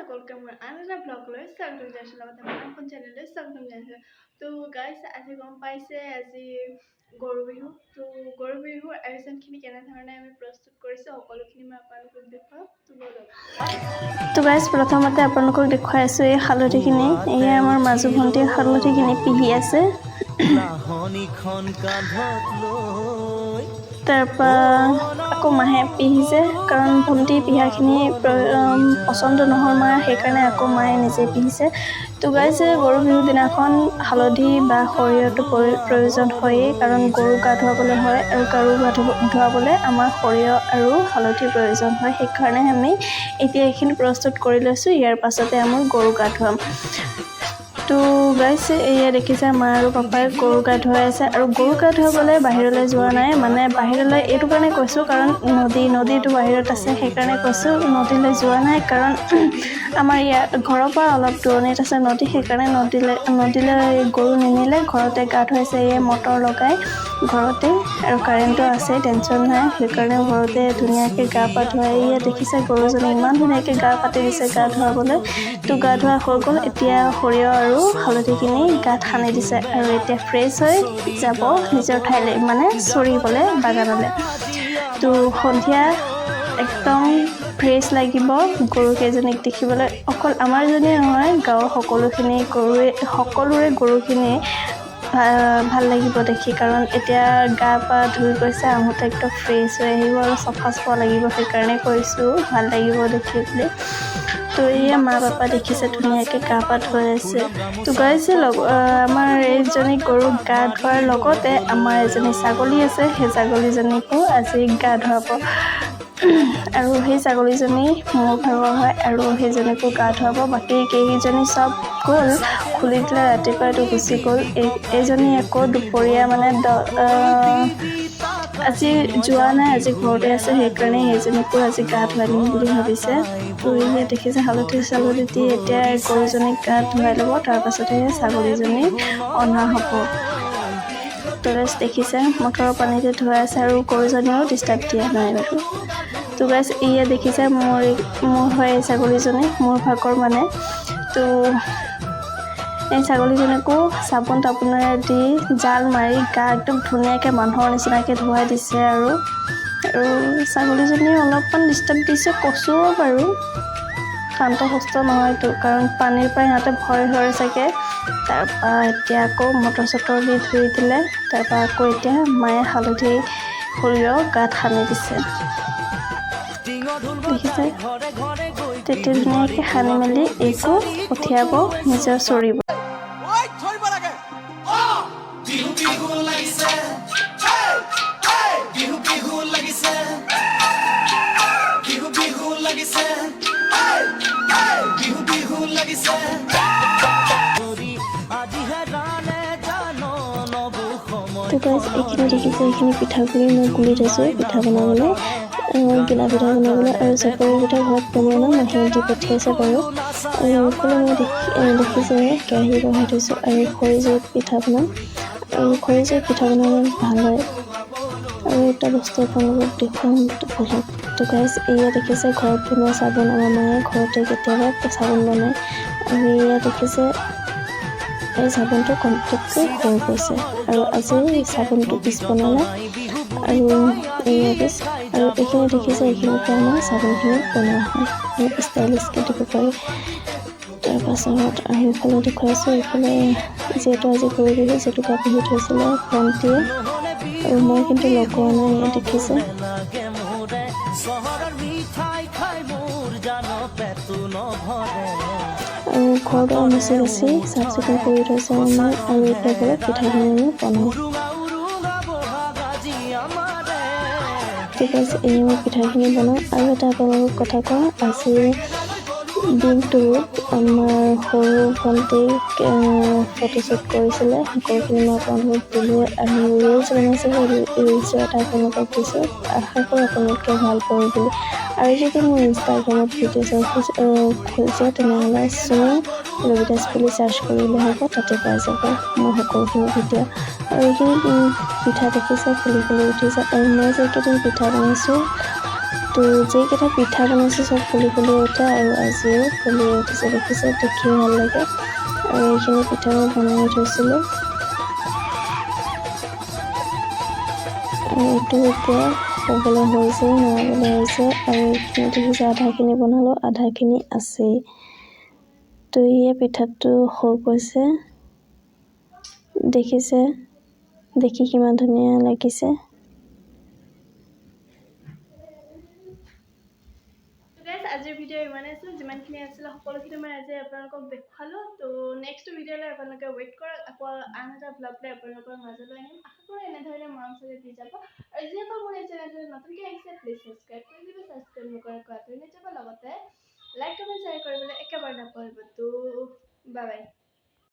সকলকে মোৰ আন এটা ব্লগলৈ স্বাগতম জনাইছোঁ লগতে মোৰ এখন চেনেললৈ স্বাগতম জনাইছোঁ। তো গাইছ আজি গম পাইছে আজি গৰু বিহু। তো গৰু বিহুৰ আয়োজনখিনি কেনেধৰণে আমি প্ৰস্তুত কৰিছোঁ সকলোখিনি মই আপোনালোকক দেখুৱাম। তো গাইছ প্ৰথমতে আপোনালোকক দেখুৱাই আছোঁ এই হালধিখিনি। এয়া আমাৰ মাজু ভণ্টিয়ে হালধিখিনি পিহি আছে। তাৰপৰা আকৌ মাহে পিহিছে কাৰণ ভণ্টি পিহাখিনি পচন্দ নহয় মাৰ, সেইকাৰণে আকৌ মায়ে নিজে পিহিছে। তো গাইছে গৰু বিহুৰ দিনাখন হালধি বা সৰিয়হটো প্ৰয়োজন হয়েই, কাৰণ গৰু গা ধুৱাবলৈ হয় আৰু গৰু গা ধুৱাবলৈ আমাৰ সৰিয়হ আৰু হালধিৰ প্ৰয়োজন হয়। সেইকাৰণে আমি এতিয়া এইখিনি প্ৰস্তুত কৰি লৈছোঁ, ইয়াৰ পাছতে আমি গৰু গা ধুৱাম। তো গাইছে এয়া দেখিছে মা আৰু পাপাই গৰু গা ধুৱাই আছে, আৰু গৰু গা ধুৱাবলৈ বাহিৰলৈ যোৱা নাই। মানে বাহিৰলৈ এইটো কাৰণে কৈছোঁ কাৰণ নদীটো বাহিৰত আছে, সেইকাৰণে কৈছোঁ নদীলৈ যোৱা নাই কাৰণ আমাৰ ইয়াত ঘৰৰ পৰা অলপ দূৰণিত আছে নদী, সেইকাৰণে নদীলৈ গৰু নিনিলে ঘৰতে গা ধুৱাইছে। এই মটৰ লগাই ঘৰতে আৰু কাৰেণ্টটো আছে, টেনশ্যন নাই, সেইকাৰণে ঘৰতে ধুনীয়াকৈ গা পা ধুৱাই এয়া দেখিছে গৰুজনী ইমান ধুনীয়াকৈ গা পাতি দিছে গা ধুৱাবলৈ। তো গা ধোৱা হৈ গ'ল, এতিয়া সৰিয়হ আৰু হালধিখিনি গাত সানি দিছে আৰু এতিয়া ফ্ৰেছ হৈ যাব নিজৰ ঠাইলৈ, মানে চৰিবলৈ বাগানলৈ। তো সন্ধিয়া একদম ফ্ৰেছ লাগিব গৰুকেইজনীক দেখিবলৈ। অকল আমাৰজনীয়ে নহয়, গাঁৱৰ সকলোৰে গৰুখিনি ভাল লাগিব দেখি, কাৰণ এতিয়া গা পা ধুই গৈছে, আহোঁতে একদম ফ্ৰেছ হৈ আহিব আৰু চাফা লাগিব, সেইকাৰণে কৈছোঁ ভাল লাগিব দেখি বুলি। তো এয়া মা পাপা দেখিছে ধুনীয়াকৈ গা পা ধুৱাই আছে। তো গাইছে আমাৰ এইজনী গৰুক গা ধোৱাৰ লগতে আমাৰ এজনী ছাগলী আছে, সেই ছাগলীজনীকো আজি গা ধুৱাব। আৰু সেই ছাগলীজনী মোৰ ভাগৰ হয় আৰু সেইজনীকো গা ধুৱাব। বাকী কেইজনী চব গ'ল, খুলি দিলে ৰাতিপুৱাইতো গুচি গ'ল। এইজনী আকৌ দুপৰীয়া মানে আজি যোৱা নাই, আজি ঘৰতে আছে, সেইকাৰণে এইজনীকো আজি গা ধুৱাই দিম বুলি ভাবিছে। তো ইয়াত দেখিছে হালধি চালধি দি এতিয়া গৰুজনীক গা ধুৱাই ল'ব, তাৰপাছতহে ছাগলীজনী অনা হ'ব। তো দেখিছে মটৰৰ পানীতে ধুৱাই আছে আৰু গৰুজনীও ডিষ্টাৰ্ব দিয়া নাই বাৰু। তো গাইছ এয়া দেখিছে মোৰ হয় এই ছাগলীজনী, মোৰ ভাগৰ মানে। তো এই ছাগলীজনীকো চাবোন তাবোনেৰে দি জাল মাৰি গা একদম ধুনীয়াকৈ মানুহৰ নিচিনাকৈ ধুৱাই দিছে। আৰু ছাগলীজনীয়ে অলপমান ডিষ্টাৰ্ব দিছে, কৈছোঁ বাৰু শান্ত সুস্থ নহয়তো, কাৰণ পানীৰ পৰা সিহঁতে ভয় হয় চাগে। তাৰপৰা এতিয়া আকৌ মটৰ চটৰ দি ধুই দিলে, তাৰপৰা আকৌ এতিয়া মায়ে হালধি সৰিয়হ গাত সানি দিছে। দেখিছে তেতিয়া ধুনীয়াকৈ সানি মেলি এইকো পঠিয়াব নিজৰ চৰিব। তো গাইছ এইখিনি দেখিছে, এইখিনি পিঠাগুড়ি মই গুলি থৈছোঁ পিঠা বনাবলৈ, গিলা পিঠা বনাবলৈ, আৰু চকৰি পিঠা ঘৰত বনোৱা মাহীয়ে দি পঠিয়াইছে বাৰু। আৰু এইফালে মই দেখিছোঁ কেৰাহী বহাই থৈছোঁ আৰু খৰি জুইত পিঠা বনাম, আৰু খৰি জুইত পিঠা বনাবলৈ ভাল হয়। আৰু এটা বস্তু আপোনালোকক দেখুৱাম বলক। তো গাইছ এয়া দেখিছে ঘৰত বনোৱা চাবোন, আমাৰ মায়ে ঘৰতে কেতিয়াবা চাবোন বনায়। আৰু এয়া দেখিছে এই চাবোনটো কমপ্লিটকৈ হৈ গৈছে, আৰু আজি চাবোনটো পিছ বনালে আৰু এয়া পিছ। আৰু এইখিনি দেখিছে এইখিনিৰ পৰা আমাৰ চাবোনখিনি বনোৱা হয়, অলপ ষ্টাইলিছকৈ দিব পাৰি। তাৰপাছত আৰু এইফালে দেখুৱাইছোঁ, এইফালে যিহেতু আজি গৰু বিহু জেতুকা পিহি থৈছিলে ভণ্টিয়ে, আৰু মই কিন্তু লগোৱা নাই। এয়া দেখিছে আৰু ঘৰটো মচি বেছি চাফ চিকুণ কৰি থৈছে মই, আৰু এইফালে পিঠাখিনি আমি বনাওঁ। ঠিক আছে, এই মই পিঠাখিনি বনাওঁ। আৰু এটা আপোনালোকক কথা কওঁ, আজি দিনটোত আমাৰ সৰু ভণ্টিক ফটোশ্বুট কৰিছিলে, সকলোখিনি মই আপোনালোকক দিলোঁ, আৰু ৰিলছ বনাইছিলোঁ, ৰিলছো এটা আপোনালোকক দিছোঁ। আশা কৰোঁ আপোনালোকে ভাল পাব বুলি। আৰু যদি মোৰ ইনষ্টাগ্ৰামত ভিডিঅ' খুলিছে তেনেহ'লে চুমি ৰবিদাস বুলি চাৰ্চ কৰিলে হ'ব, তাতে পাই যাব মোৰ সকলোখিনি ভিডিঅ'। আৰু এইখিনি পিঠা দেখিছে ফুলি ফুলি উঠিছে, আৰু মই যে এইকেইদিন পিঠা বনাইছোঁ তো যিকেইটা পিঠা বনাইছে চব ফুলি উঠে আৰু আজিও ফুলি উঠিছে, দেখিছে, দেখি ভাল লাগে। আৰু এইখিনি পিঠা মই বনাই থৈছিলোঁ আৰু এইটো এতিয়া হ'বলৈ হৈছে, নমাবলৈ হৈছে। আৰু এইখিনি দেখিছে আধাখিনি বনালোঁ, আধাখিনি আছেই। তো এই পিঠাটো হৈ গৈছে, দেখিছে, দেখি কিমান ধুনীয়া লাগিছে। আজিৰ ভিডিঅ' ইমানেই আছিল, যিমানখিনি আছিলে সকলোখিনি মই আজি আপোনালোকক দেখুৱালোঁ। তো নেক্সট ভিডিঅ'লৈ আপোনালোকে ৱেইট কৰক, আকৌ আন এটা ব্লগ লৈ আপোনালোকৰ মাজলৈ আহিম। আশা কৰোঁ এনেধৰণে মৰম চেনেহ দি যাব। আৰু যিসকল মোৰ এই চেনেলটোলৈ নতুনকৈ আহিছে প্লিজ ছাবস্ক্ৰাইব কৰি দিব, ছাবস্ক্ৰাইব নকৰাকৈ আঁতৰি নাযাব, লগতে লাইক কমেণ্ট শ্বেয়াৰ কৰিবলৈ একেবাৰে নাপাহৰিব। তো বাই বাই।